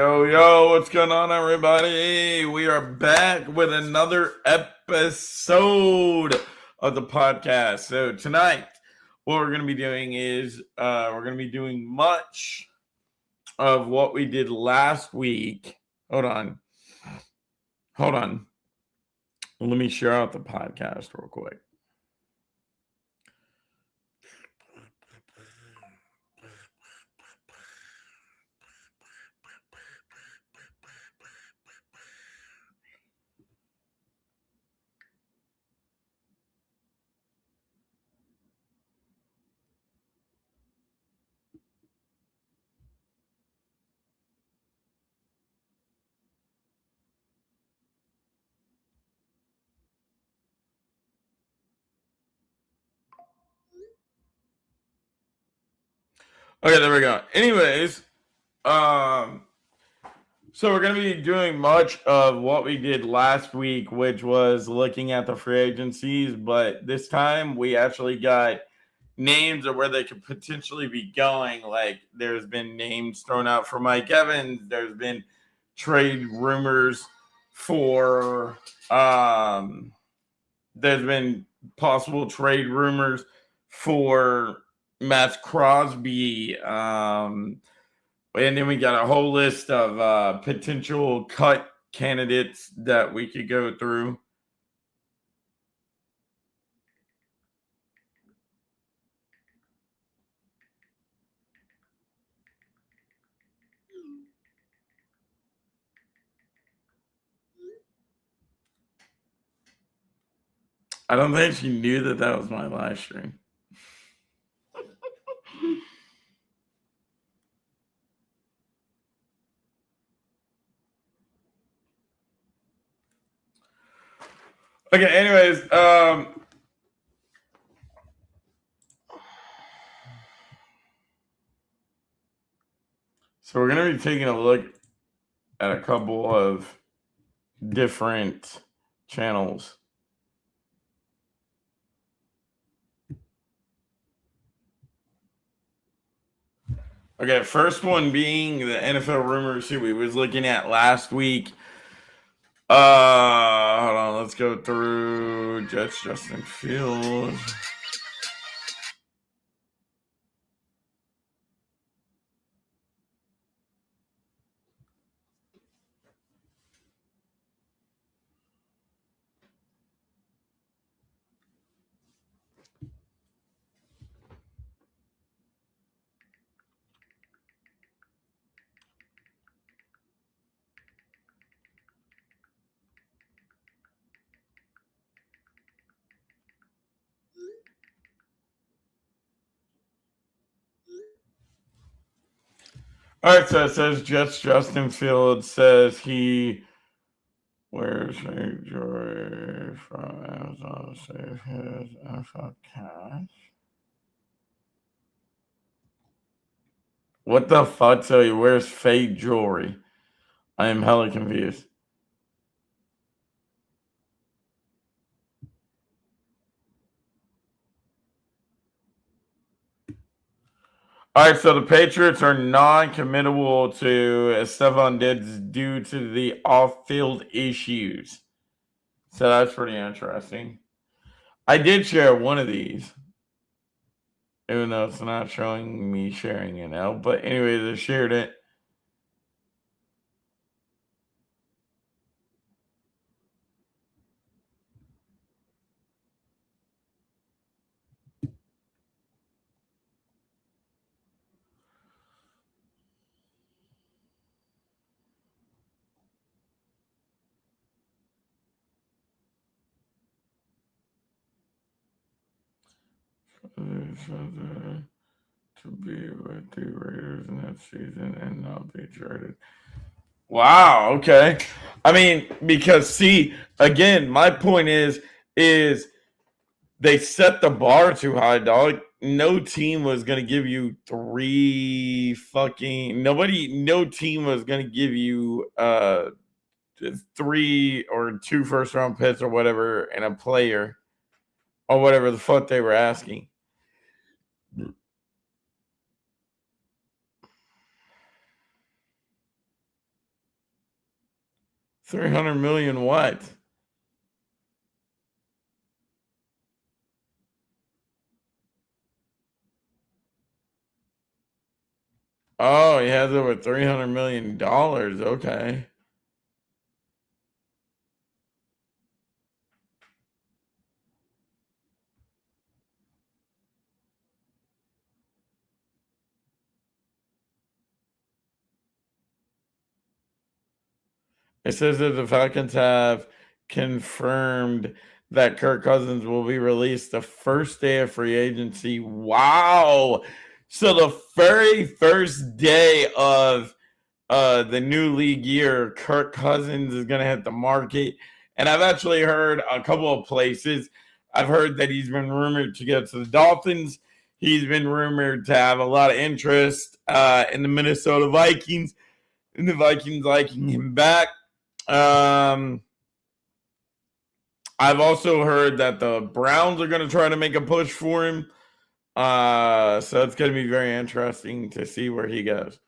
Yo, what's going on, everybody? We are back with another episode of the podcast. So, tonight, what we're going to be doing is we're going to be doing much of what we did last week. Hold on. Let me share out the podcast real quick. Okay, there we go. Anyways, so we're going to be doing much of what we did last week, which was looking at the free agencies, but this time we actually got names of where they could potentially be going. Like there's been names thrown out for Mike Evans. There's been trade rumors for there's been possible trade rumors for Matt Crosby. And then we got a whole list of potential cut candidates that we could go through. I don't think she knew that was my live stream. Okay, anyways, so we're going to be taking a look at a couple of different channels. Okay, first one being the NFL rumors who we was looking at last week. Hold on, let's go through Jets Justin Fields. All right, so it says Jets Justin Fields says he wears a jewelry from Amazon to save his NFL cash. What the fuck? So he wears fake jewelry. I am hella confused. All right, so the Patriots are non-committable to Stephon Diggs due to the off-field issues. So that's pretty interesting. I did share one of these, even though it's not showing me sharing it now. But anyways, I shared it. To be with the Raiders next season and not be traded. Wow. Okay. I mean, because see, again, my point is they set the bar too high, dog. No team was gonna give you no team was gonna give you 3 or 2 first round picks or whatever and a player or whatever the fuck they were asking. 300 million what? Oh, he has over $300 million. Okay. It says that the Falcons have confirmed that Kirk Cousins will be released the first day of free agency. Wow. So the very first day of the new league year, Kirk Cousins is going to hit the market. And I've actually heard a couple of places. I've heard that he's been rumored to go to the Dolphins. He's been rumored to have a lot of interest in the Minnesota Vikings, and the Vikings liking him back. I've also heard that the Browns are going to try to make a push for him. So it's going to be very interesting to see where he goes.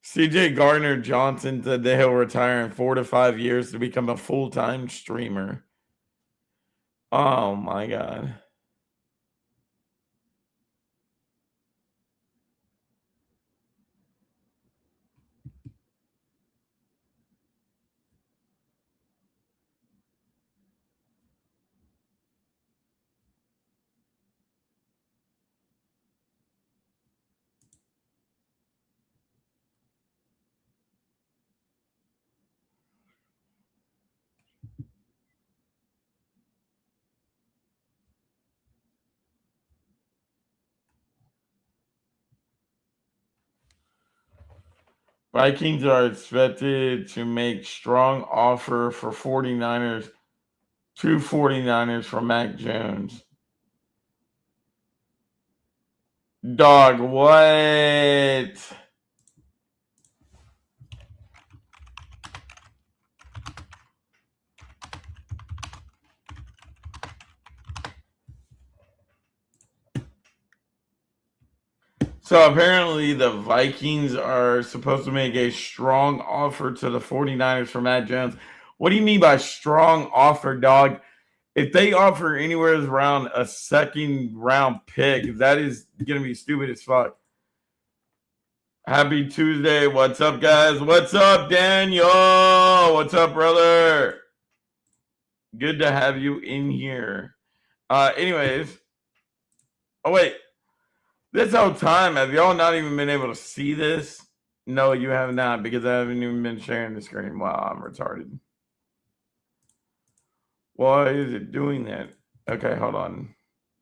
CJ Gardner Johnson said that he'll retire in 4 to 5 years to become a full-time streamer. Oh my God. Vikings are expected to make strong offer for 49ers, 49ers for Mac Jones. Dog, what? So apparently the Vikings are supposed to make a strong offer to the 49ers for Matt Jones. What do you mean by strong offer, dog? If they offer anywhere around a second round pick, that is going to be stupid as fuck. Happy Tuesday. What's up, guys? What's up, Daniel? What's up, brother? Good to have you in here. Anyways. Oh, wait. This whole time, have y'all not even been able to see this? No, you have not, because I haven't even been sharing the screen. Wow, I'm retarded. Why is it doing that? Okay, hold on.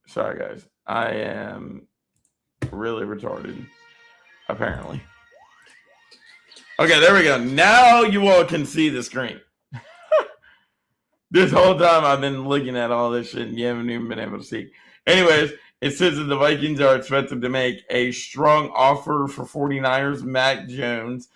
Sorry, guys. I am really retarded, apparently. Okay, there we go. Now you all can see the screen. This whole time I've been looking at all this shit and you haven't even been able to see. Anyways, it says that the Vikings are expected to make a strong offer for 49ers Mac Jones.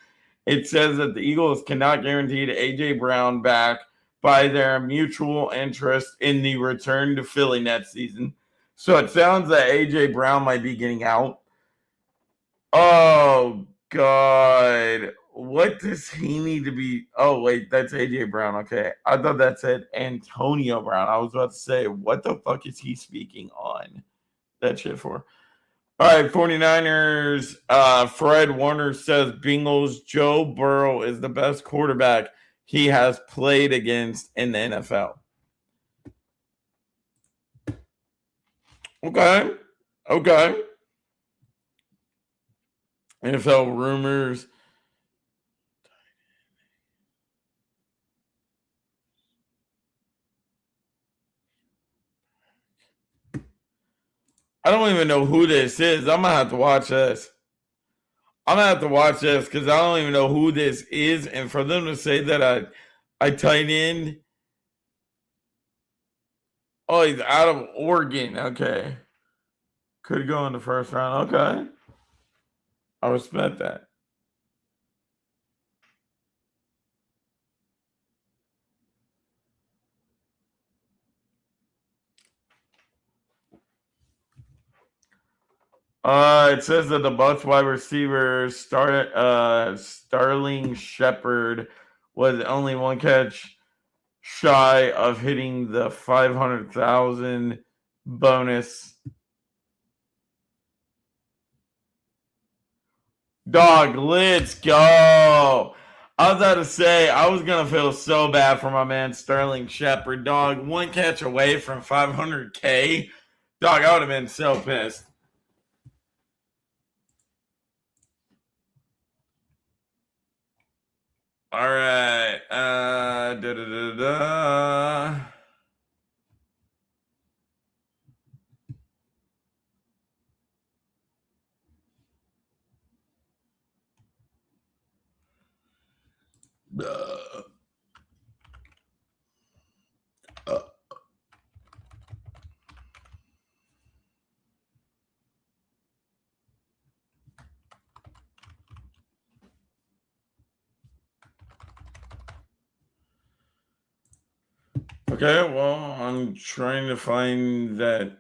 It says that the Eagles cannot guarantee A.J. Brown back by their mutual interest in the return to Philly next season. So it sounds that A.J. Brown might be getting out. Oh, God. What does he need to be? Oh, wait, that's A.J. Brown. Okay. I thought that said Antonio Brown. I was about to say, what the fuck is he speaking on that shit for? All right, 49ers. Fred Warner says Bengals Joe Burrow is the best quarterback he has played against in the NFL. Okay. NFL rumors. I don't even know who this is. I'm going to have to watch this. Because I don't even know who this is. And for them to say that I tight end. Oh, he's out of Oregon. Okay. Could go in the first round. Okay. I respect that. It says that the Bucs wide receiver Sterling Shepard was only one catch shy of hitting the 500,000 bonus. Dog, let's go. I was about to say, I was going to feel so bad for my man Sterling Shepard. Dog, one catch away from 500K. Dog, I would have been so pissed. All right. Okay, well, I'm trying to find that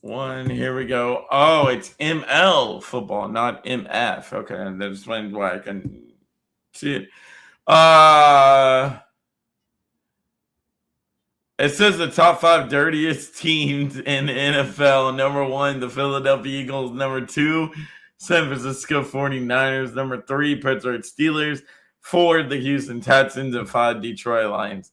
one. Here we go. Oh, it's ML football, not MF. Okay, and that explains why I can see it. It says the top 5 dirtiest teams in the NFL. Number 1, the Philadelphia Eagles. Number 2, San Francisco 49ers. Number 3, Pittsburgh Steelers. 4, the Houston Texans. And 5, Detroit Lions.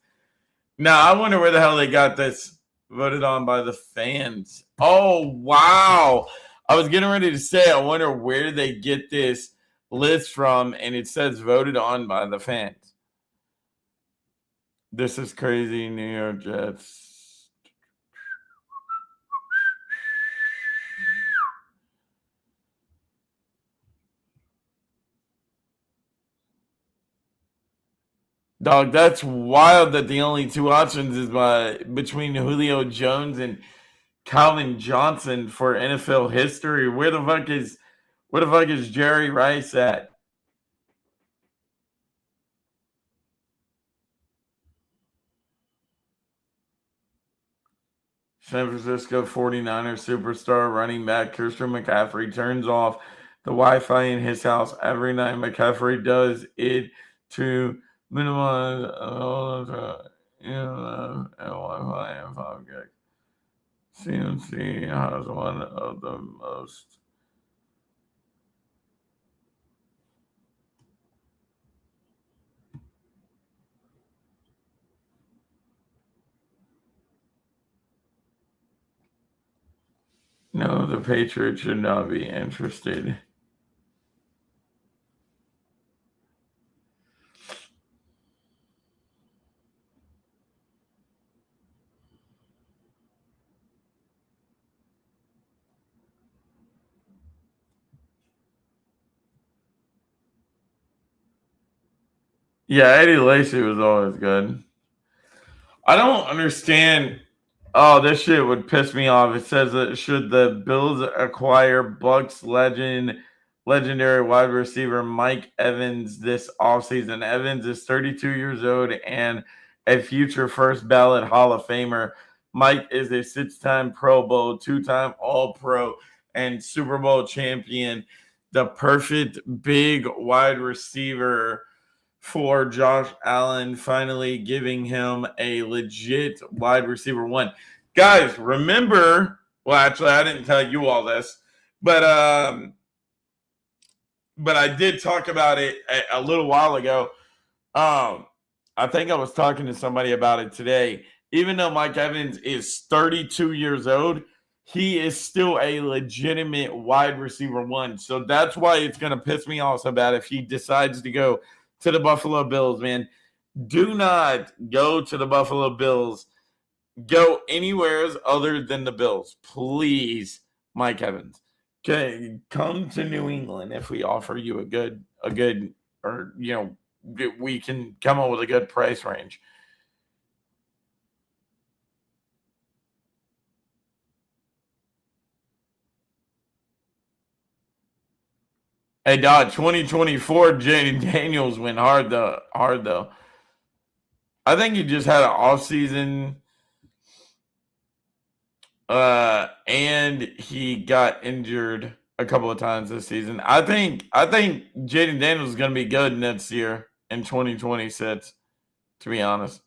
Now, I wonder where the hell they got this voted on by the fans. Oh, wow. I was getting ready to say, I wonder where they get this list from, and it says voted on by the fans. This is crazy. New York Jets. Dog, that's wild that the only 2 options is between Julio Jones and Calvin Johnson for NFL history. Where the fuck is Jerry Rice at? San Francisco 49ers superstar running back Christian McCaffrey turns off the Wi-Fi in his house every night. McCaffrey does it to minimize and Wi-Fi and 5 gig. CMC has one of the most. No, the Patriots should not be interested. Yeah, Eddie Lacy was always good. I don't understand. Oh, this shit would piss me off. It says that should the Bills acquire Bucks legendary wide receiver Mike Evans this offseason. Evans is 32 years old and a future first ballot Hall of Famer. Mike is a 6-time Pro Bowl, 2-time All-Pro, and Super Bowl champion. The perfect big wide receiver for Josh Allen, finally giving him a legit wide receiver 1. Guys, remember, well, actually, I didn't tell you all this, but I did talk about it a little while ago. I think I was talking to somebody about it today. Even though Mike Evans is 32 years old, he is still a legitimate wide receiver 1. So that's why it's going to piss me off so bad if he decides to go to the Buffalo Bills, man. Do not go to the Buffalo Bills. Go anywhere other than the Bills. Please, Mike Evans. Okay, come to New England if we offer you a good, or, we can come up with a good price range. Hey, dog, 2024, Jaden Daniels went hard though. I think he just had an off season. And he got injured a couple of times this season. I think Jaden Daniels is going to be good next year in 2026, to be honest.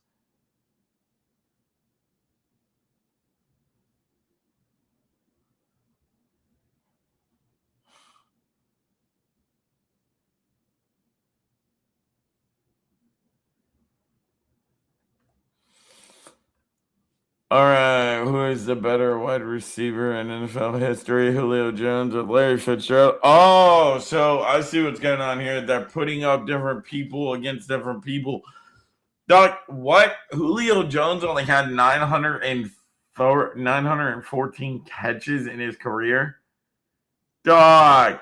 All right, who is the better wide receiver in NFL history, Julio Jones or Larry Fitzgerald? Oh, so I see what's going on here. They're putting up different people against different people. Doc, what? Julio Jones only had 914 catches in his career? Dog,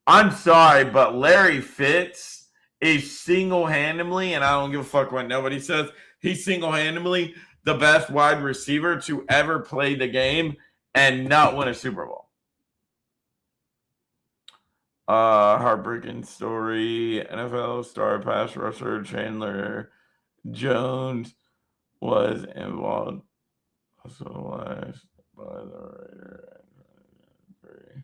I'm sorry, but Larry Fitz is single-handedly, and I don't give a fuck what nobody says, he's single-handedly the best wide receiver to ever play the game and not win a Super Bowl. Heartbreaking story. NFL star pass rusher Chandler Jones was involved. Hospitalized by the Raider.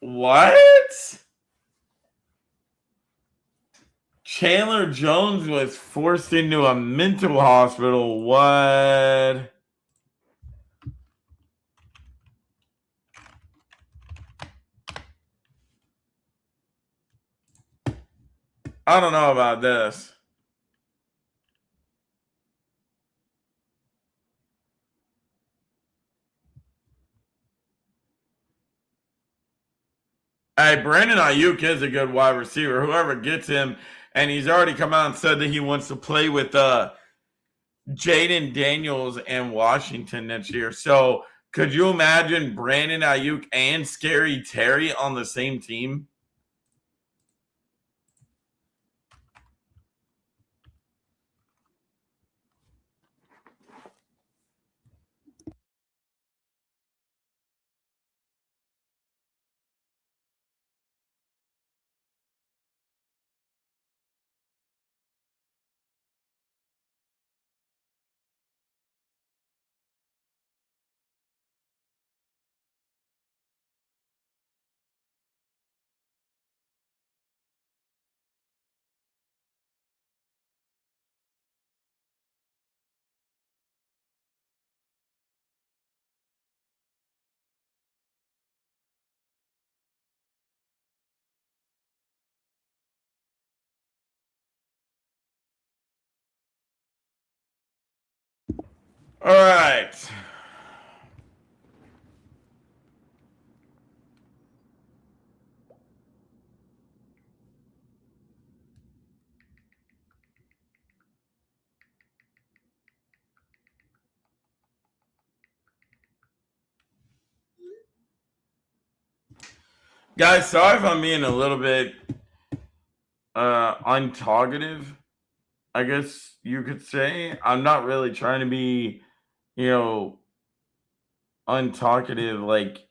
What? Chandler Jones was forced into a mental hospital. What? I don't know about this. Hey, Brandon Ayuk is a good wide receiver. Whoever gets him, and he's already come out and said that he wants to play with Jaden Daniels and Washington next year. So could you imagine Brandon Ayuk and Scary Terry on the same team? All right. Guys, sorry if I'm being a little bit untalkative, I guess you could say. I'm not really trying to be, you know, untalkative. Like,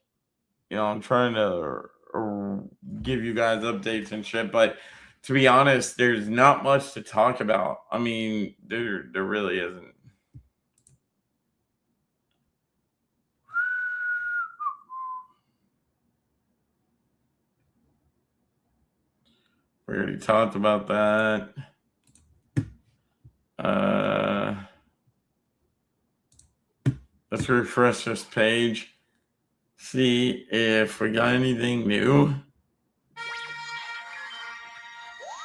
I'm trying to give you guys updates and shit. But to be honest, there's not much to talk about. I mean, there really isn't. We already talked about that. Let's refresh this page. See if we got anything new.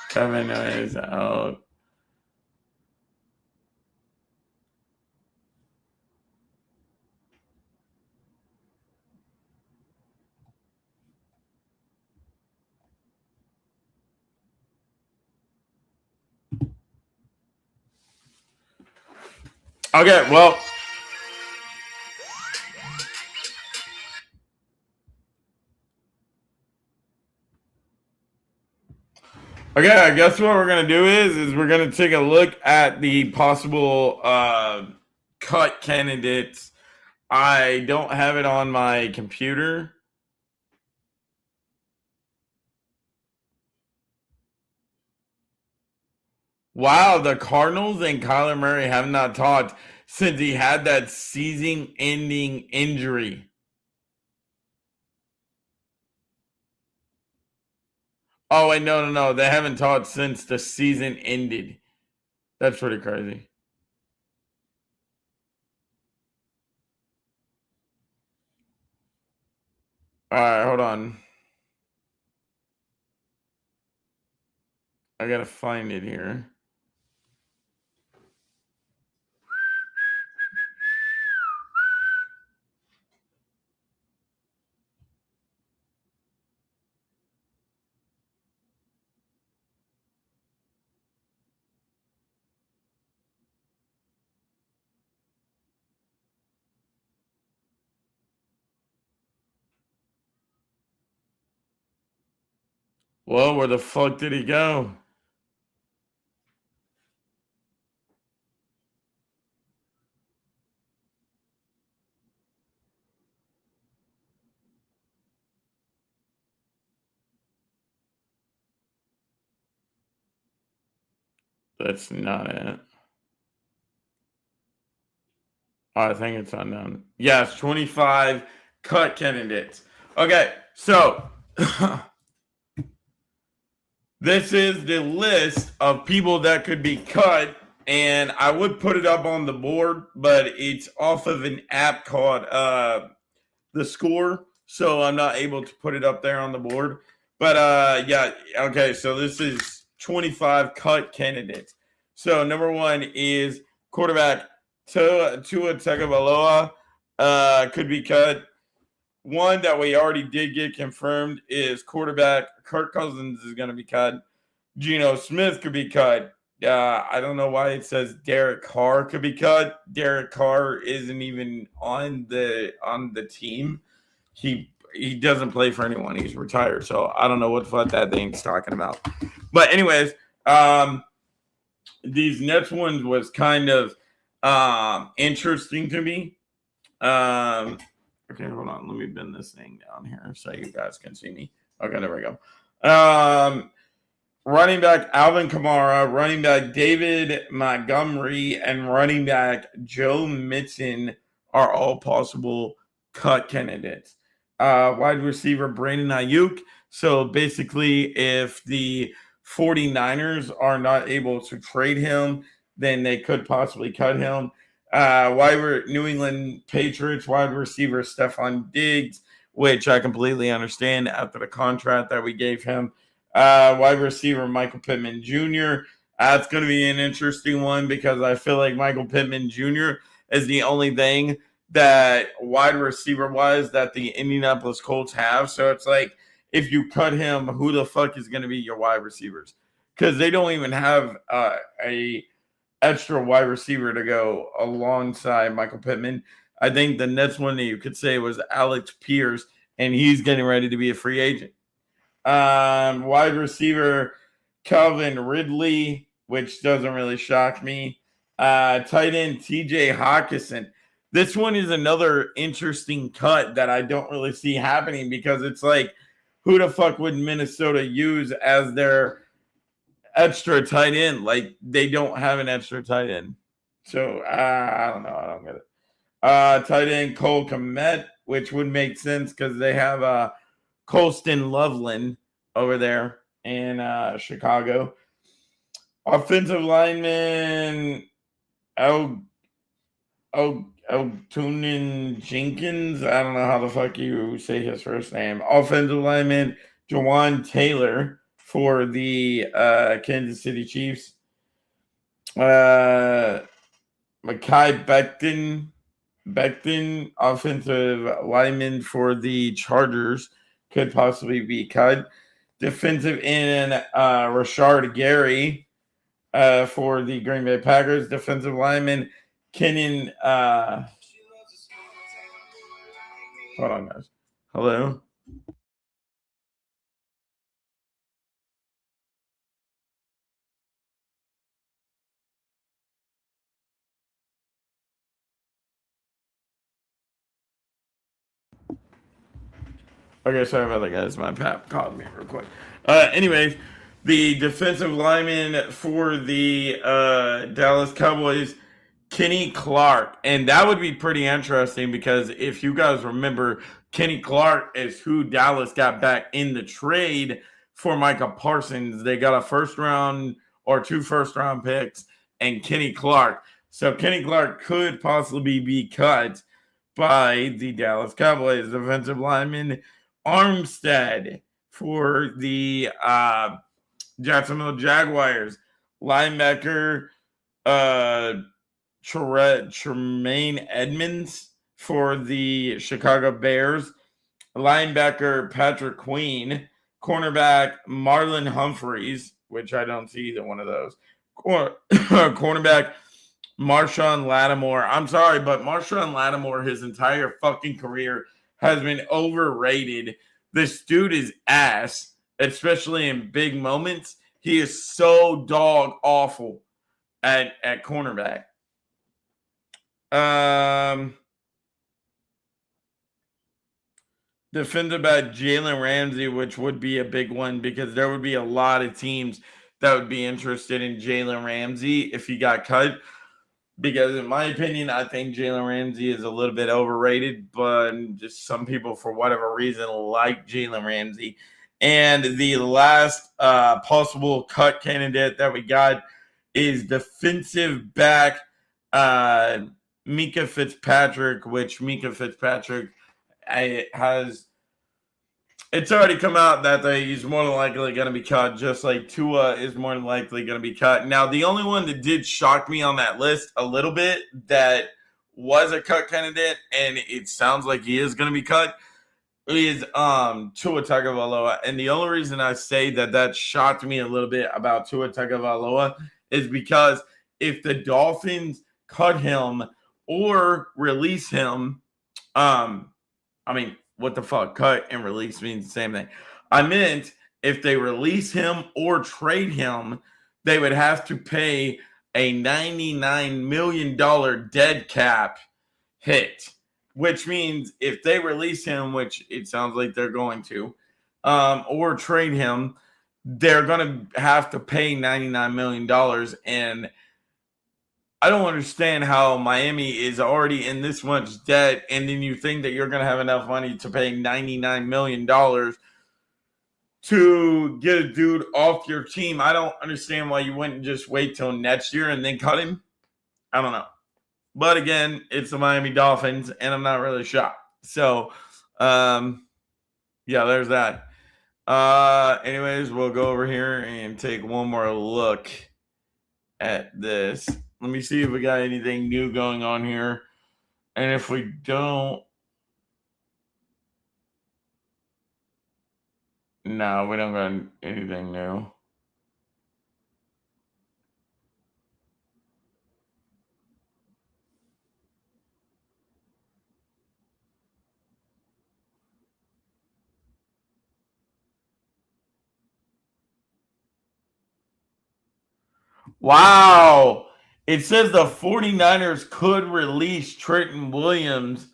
Kevin is out. Okay, well. Okay, I guess what we're gonna do is we're gonna take a look at the possible cut candidates. I don't have it on my computer. Wow, the Cardinals and Kyler Murray have not talked since he had that season-ending injury. Oh wait, no, they haven't talked since the season ended. That's pretty crazy. All right, hold on. I gotta find it here. Well, where the fuck did he go? That's not it. Oh, I think it's unknown. Yes, 25 cut candidates. Okay, so this is the list of people that could be cut, and I would put it up on the board, but it's off of an app called The Score, so I'm not able to put it up there on the board. But yeah, okay, so this is 25 cut candidates. So number one is quarterback Tua Tagovailoa could be cut. One that we already did get confirmed is quarterback Kirk Cousins is going to be cut. Geno Smith could be cut. I don't know why it says Derek Carr could be cut. Derek Carr isn't even on the team. He doesn't play for anyone. He's retired. So I don't know what the fuck that thing's talking about. But anyways, these next ones was kind of interesting to me. Okay, hold on. Let me bend this thing down here so you guys can see me. Okay, there we go. Running back Alvin Kamara, running back David Montgomery, and running back Joe Mixon are all possible cut candidates. Wide receiver Brandon Ayuk. So basically, if the 49ers are not able to trade him, then they could possibly cut him. New England Patriots wide receiver Stephon Diggs, which I completely understand after the contract that we gave him. Wide receiver Michael Pittman Jr. That's going to be an interesting one because I feel like Michael Pittman Jr. is the only thing that wide receiver wise that the Indianapolis Colts have. So it's like if you cut him, who the fuck is going to be your wide receivers? Because they don't even have a extra wide receiver to go alongside Michael Pittman. I think the next one that you could say was Alex Pierce, and he's getting ready to be a free agent. Wide receiver Calvin Ridley, which doesn't really shock me. Tight end TJ Hawkinson. This one is another interesting cut that I don't really see happening because it's like, who the fuck would Minnesota use as their extra tight end? Like, they don't have an extra tight end. So, I don't know. I don't get it. Tight end Cole Kmet, which would make sense because they have Colston Loveland over there in Chicago. Offensive lineman Elgton Jenkins. I don't know how the fuck you say his first name. Offensive lineman Jawan Taylor for the Kansas City Chiefs. Mekhi Becton, offensive lineman for the Chargers, could possibly be cut. Defensive end Rashard Gary for the Green Bay Packers. Defensive lineman Kenyon. Hold on, guys. Hello. Okay, sorry about that, guys. My pap called me real quick. Anyways, the defensive lineman for the Dallas Cowboys, Kenny Clark. And that would be pretty interesting because if you guys remember, Kenny Clark is who Dallas got back in the trade for Micah Parsons. They got a first round or 2 first round picks and Kenny Clark. So Kenny Clark could possibly be cut by the Dallas Cowboys. Defensive lineman Armstead for the Jacksonville Jaguars. Linebacker Tremaine Edmonds for the Chicago Bears. Linebacker Patrick Queen. Cornerback Marlon Humphreys, which I don't see either one of those. Cornerback Marshawn Lattimore. I'm sorry, but Marshawn Lattimore, his entire fucking career, has been overrated. This dude is ass, especially in big moments. He is so dog awful at cornerback. Defended by Jalen Ramsey, which would be a big one because there would be a lot of teams that would be interested in Jalen Ramsey if he got cut. Because in my opinion, I think Jalen Ramsey is a little bit overrated, but just some people, for whatever reason, like Jalen Ramsey. And the last possible cut candidate that we got is defensive back Mika Fitzpatrick, which Mika Fitzpatrick has. It's already come out that he's more than likely going to be cut, just like Tua is more than likely going to be cut. Now, the only one that did shock me on that list a little bit that was a cut candidate, and it sounds like he is going to be cut, is Tua Tagovailoa. And the only reason I say that shocked me a little bit about Tua Tagovailoa is because if the Dolphins cut him or release him, what the fuck? Cut and release means the same thing. I meant if they release him or trade him, they would have to pay a $99 million dead cap hit, which means if they release him, which it sounds like they're going to, or trade him, they're going to have to pay $99 million. And I don't understand how Miami is already in this much debt, and then you think that you're going to have enough money to pay $99 million to get a dude off your team. I don't understand why you wouldn't just wait till next year and then cut him. I don't know. But again, it's the Miami Dolphins, and I'm not really shocked. So, yeah, there's that. Anyways, we'll go over here and take one more look at this. Let me see if we got anything new going on here. And if we don't, no, we don't got anything new. Wow. It says the 49ers could release Trenton Williams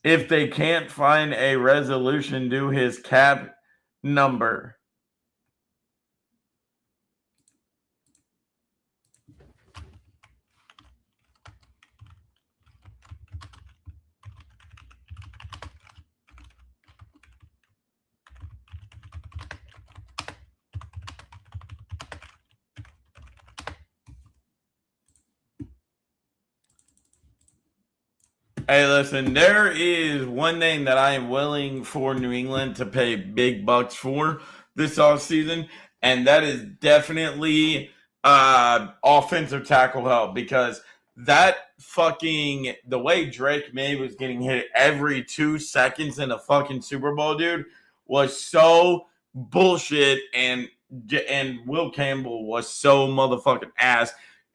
if they can't find a resolution to his cap number. Hey, listen, there is one name that I am willing for New England to pay big bucks for this offseason, and that is definitely offensive tackle help, because that fucking, the way Drake May was getting hit every 2 seconds in a fucking Super Bowl, dude, was so bullshit, and Will Campbell was so motherfucking ass.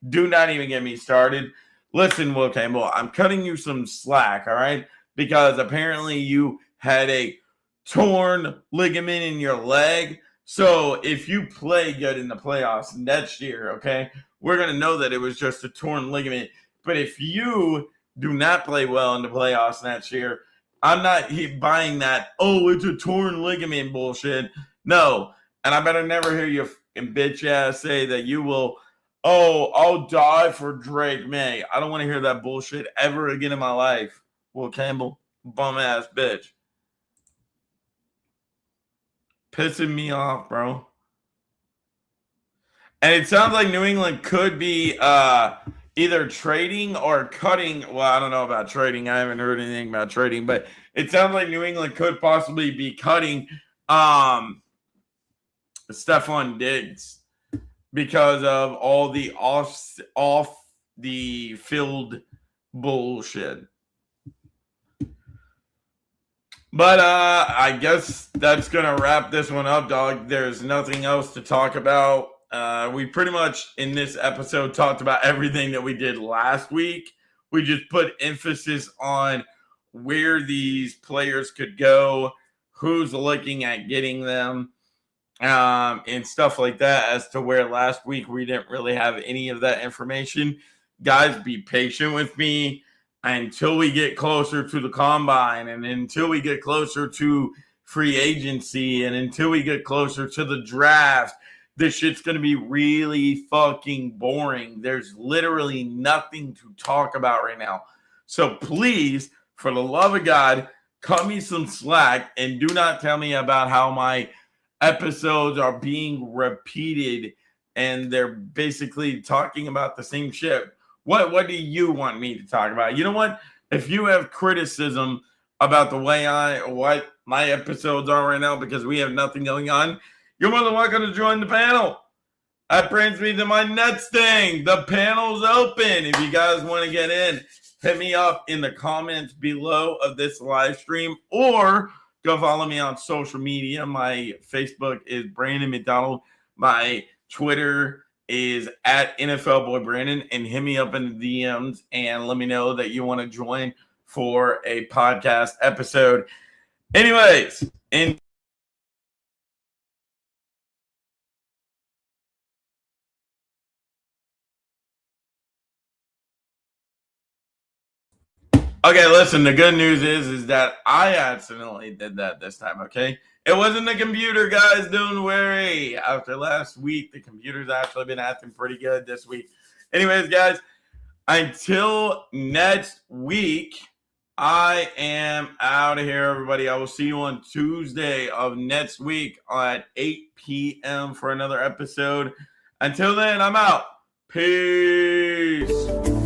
Do not even get me started. Listen, Will Campbell, I'm cutting you some slack, all right? Because apparently you had a torn ligament in your leg. So if you play good in the playoffs next year, okay, we're going to know that it was just a torn ligament. But if you do not play well in the playoffs next year, I'm not buying that. Oh, it's a torn ligament bullshit. No, and I better never hear you bitch ass say that you will. Oh, I'll die for Drake May. I don't want to hear that bullshit ever again in my life. Will Campbell, bum ass bitch, pissing me off, bro. And it sounds like New England could be either trading or cutting. Well, I don't know about trading. I haven't heard anything about trading, but it sounds like New England could possibly be cutting Stephon Diggs because of all the off the field bullshit. But I guess that's gonna wrap this one up, dog. There's nothing else to talk about. We pretty much in this episode talked about everything that we did last week. We just put emphasis on where these players could go, who's looking at getting them, and stuff like that. As to where last week we didn't really have any of that information. Guys, be patient with me until we get closer to the combine and until we get closer to free agency and until we get closer to the draft. This shit's going to be really fucking boring. There's literally nothing to talk about right now. So please, for the love of God, cut me some slack and do not tell me about how my episodes are being repeated and they're basically talking about the same shit. What do you want me to talk about? You know what? If you have criticism about the way what my episodes are right now because we have nothing going on, you're more than welcome to join the panel. That brings me to my next thing. The panel's open. If you guys want to get in, hit me up in the comments below of this live stream or go follow me on social media. My Facebook is Brandon McDonald. My Twitter is at NFL Boy Brandon, and hit me up in the DMs and let me know that you want to join for a podcast episode. Anyways, okay, listen, the good news is that I accidentally did that this time, okay? It wasn't the computer, guys. Don't worry. After last week, the computer's actually been acting pretty good this week. Anyways, guys, until next week, I am out of here, everybody. I will see you on Tuesday of next week at 8 p.m. for another episode. Until then, I'm out. Peace.